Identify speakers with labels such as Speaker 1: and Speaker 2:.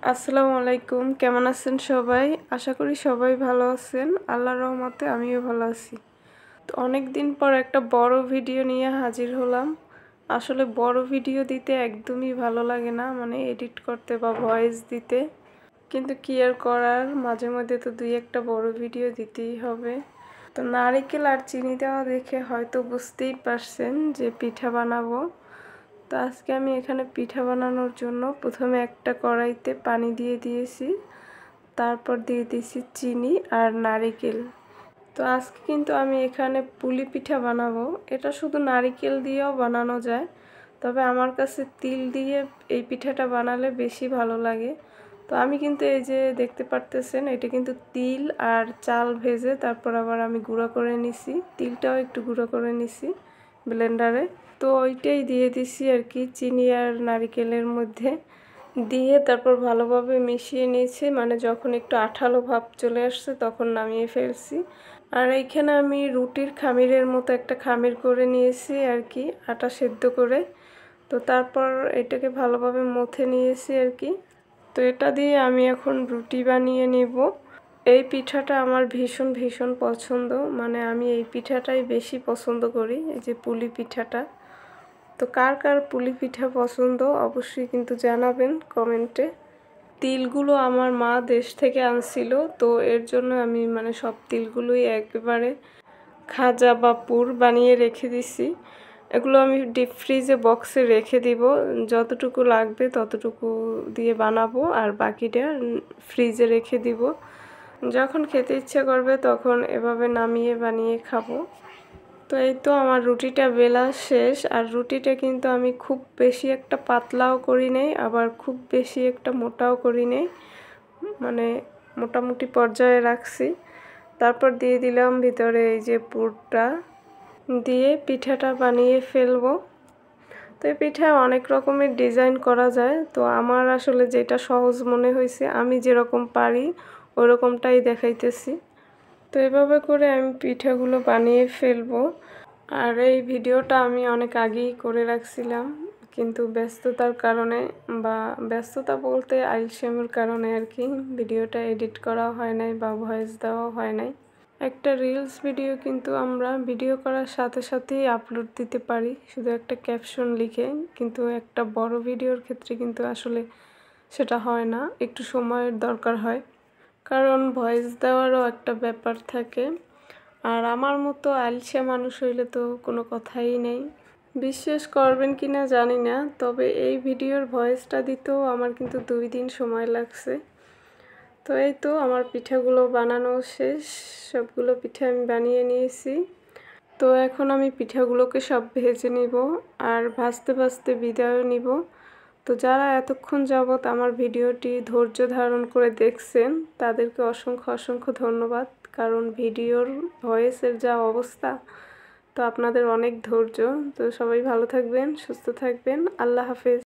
Speaker 1: আসসালামু আলাইকুম, কেমন আছেন সবাই? আশা করি সবাই ভালো আছেন। আল্লাহর রহমতে আমিও ভালো আছি। তো অনেক দিন পর একটা বড় ভিডিও নিয়ে হাজির হলাম। আসলে বড় ভিডিও দিতে একদমই ভালো লাগে না, মানে এডিট করতে বা ভয়েস দিতে। কিন্তু কি আর করার, মাঝে মধ্যে তো দুই একটা বড় ভিডিও দিতেই হবে। তো নারকেল আর চিনি দেওয়া দেখে হয়তো বুঝতেই পারছেন যে পিঠা বানাবো। তো আজকে আমি এখানে পিঠা বানানোর জন্য প্রথমে একটা কড়াইতে পানি দিয়ে দিয়েছি, তারপর দিয়ে দিয়েছি চিনি আর নারকেল। তো আজকে কিন্তু আমি এখানে পুলি পিঠা বানাবো। এটা শুধু নারকেল দিয়েও বানানো যায়, তবে আমার কাছে তিল দিয়ে এই পিঠাটা বানালে বেশি ভালো লাগে। তো আমি কিন্তু এই যে দেখতে পারতেছেন, এটা কিন্তু তিল আর চাল ভেজে তারপর আবার আমি গুঁড়ো করে নিছি, তিলটাও একটু গুঁড়ো করে নিছি ব্লেন্ডারে। তো ওইটাই দিয়ে দিছি আর কি চিনি আর নারকেলের মধ্যে দিয়ে তারপর ভালোভাবে মিশিয়ে নিয়েছি, মানে যখন একটু আঠালো ভাব চলে আসছে তখন নামিয়ে ফেলছি। আর এইখানে আমি রুটির খামিরের মতো একটা খামির করে নিয়েছি আর কি, আটা সেদ্ধ করে। তো তারপর এটাকে ভালোভাবে মথে নিয়েছি আর কি। তো এটা দিয়ে আমি এখন রুটি বানিয়ে নেব। এই পিঠাটা আমার ভীষণ ভীষণ পছন্দ, মানে আমি এই পিঠাটাই বেশি পছন্দ করি, এই যে পুলি পিঠাটা। তো কার কার পুলি পিঠা পছন্দ অবশ্যই কিন্তু জানাবেন কমেন্টে। তিলগুলো আমার মা দেশ থেকে আনছিল, তো এর জন্য আমি মানে সব তিলগুলোই একেবারে খাজা বা পুর বানিয়ে রেখে দিছি। এগুলো আমি ডিপ ফ্রিজে বক্সে রেখে দিব, যতটুকু লাগবে ততটুকু দিয়ে বানাবো আর বাকিটা ফ্রিজে রেখে দিব। যখন খেতে ইচ্ছা করবে তখন এভাবে নামিয়ে বানিয়ে খাবো। তো এই তো আমার রুটিটা বেলা শেষ। আর রুটিটা কিন্তু আমি খুব বেশি একটা পাতলাও করি নাই, আবার খুব বেশি একটা মোটাও করি নাই, মানে মোটামুটি পর্যায়ে রাখছি। তারপর দিয়ে দিলাম ভিতরে এই যে পুরটা, দিয়ে পিঠাটা বানিয়ে ফেলবো। তো এই পিঠায় অনেক রকমের ডিজাইন করা যায়, তো আমার আসলে যেটা সহজ মনে হয়েছে, আমি যেরকম পারি ওরকমটাই দেখাইতেছি। তো এভাবে করে আমি পিঠাগুলো বানিয়ে ফেলবো। আর এই ভিডিওটা আমি অনেক আগেই করে রাখছিলাম, কিন্তু ব্যস্ততার কারণে, বা ব্যস্ততা বলতে আইলসেমের কারণে আর কি, ভিডিওটা এডিট করা হয় নাই বা ভয়েস দেওয়া হয় নাই। একটা রিলস ভিডিও কিন্তু আমরা ভিডিও করার সাথে সাথেই আপলোড দিতে পারি শুধু একটা ক্যাপশন লিখে, কিন্তু একটা বড় ভিডিওর ক্ষেত্রে কিন্তু আসলে সেটা হয় না, একটু সময়ের দরকার হয়, কারণ ভয়েস দেওয়ারও একটা ব্যাপার থাকে। আর আমার মতো আলসা মানুষ হইলে তো কোনো কথাই নেই। বিশ্বাস করবেন কি না জানি না, তবে এই ভিডিওর ভয়েসটা দিতেও আমার কিন্তু 2 দিন সময় লাগছে। তো এই তো আমার পিঠাগুলো বানানো শেষ, সবগুলো পিঠা আমি বানিয়ে নিয়েছি। তো এখন আমি পিঠাগুলোকে সব ভেজে নিব আর ভাজতে ভাজতে বিদায় নিব। তো যারা এতক্ষণ যাবৎ আমার ভিডিওটি ধৈর্য ধারণ করে দেখছেন তাদেরকে অসংখ্য অসংখ্য ধন্যবাদ, কারণ ভিডিওর ভয়েসের যা অবস্থা, তো আপনাদের অনেক ধৈর্য। তো সবাই ভালো থাকবেন, সুস্থ থাকবেন, আল্লাহ হাফেজ।